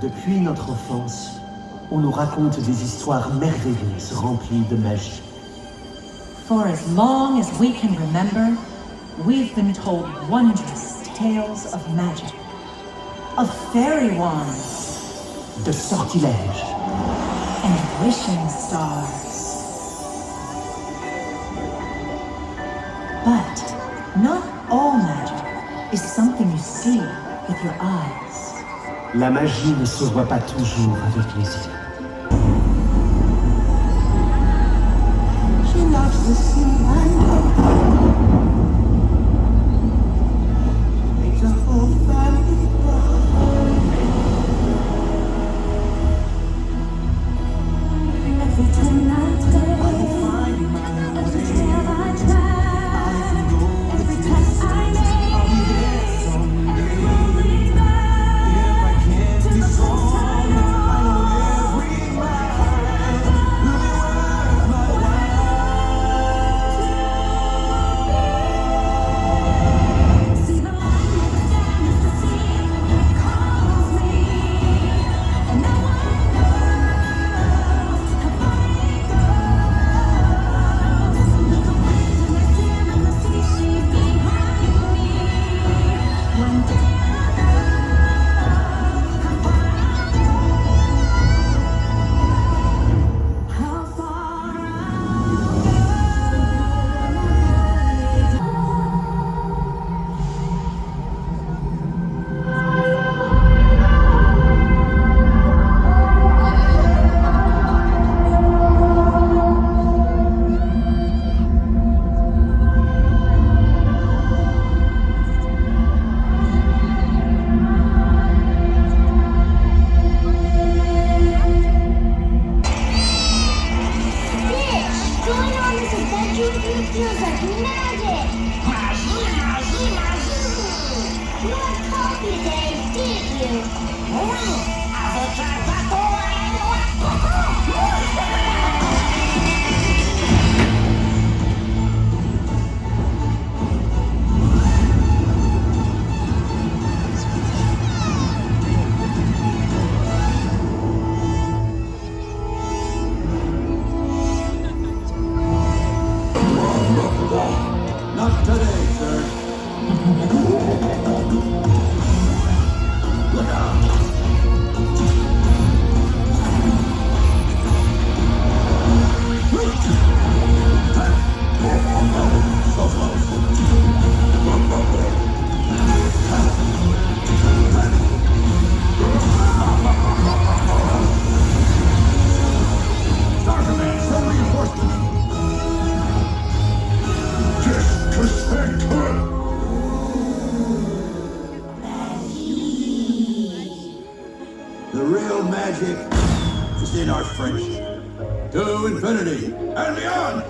Depuis notre enfance, on nous raconte des histoires merveilleuses remplies de magie. For as long as we can remember, we've been told wondrous tales of magic, of fairy wands, de sortilèges, and wishing stars. But not all magic is something you see with your eyes. La magie ne se voit pas toujours avec les yeux. She loves the sea and makes a whole family proud. Every time I turn, I find my way. Every step I try, every pass I make, I'll be there someday. Rolling back, if I can't be strong, I know every mile will be worth my while. magic is in our friendship. To infinity and beyond!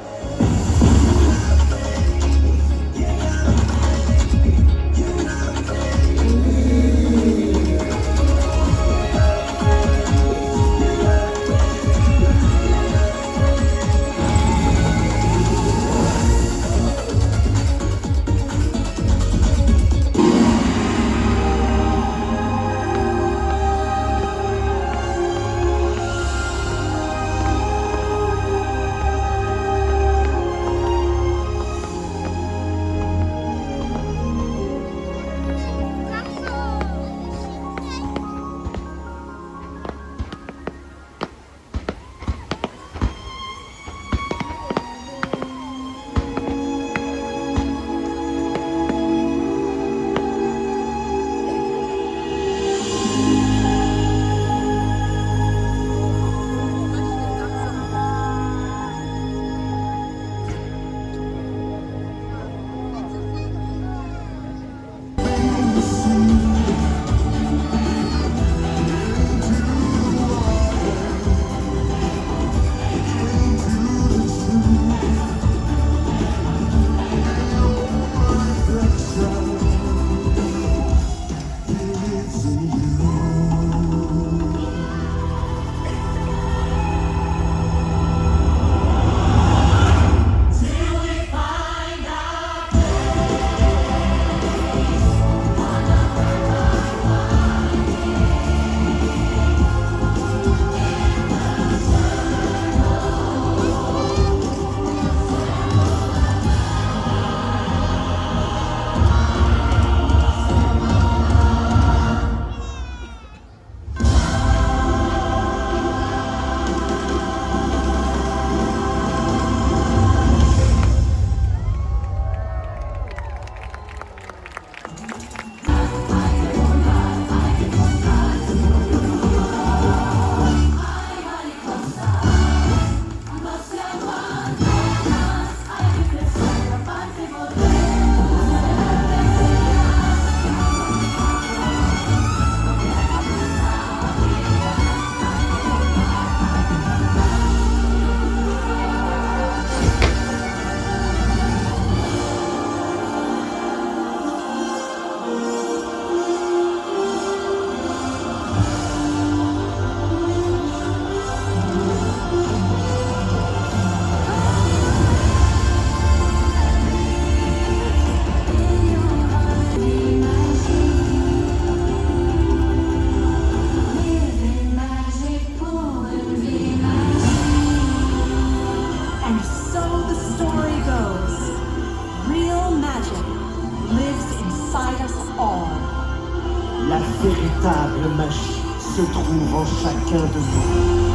La véritable magie se trouve en chacun de nous.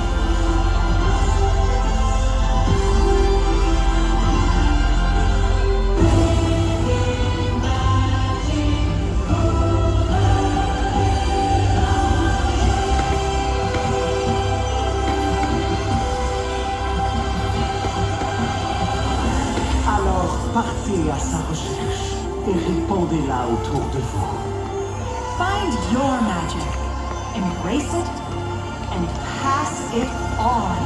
Alors partez à sa recherche et répandez-la autour de vous. Find your magic, embrace it, and pass it on.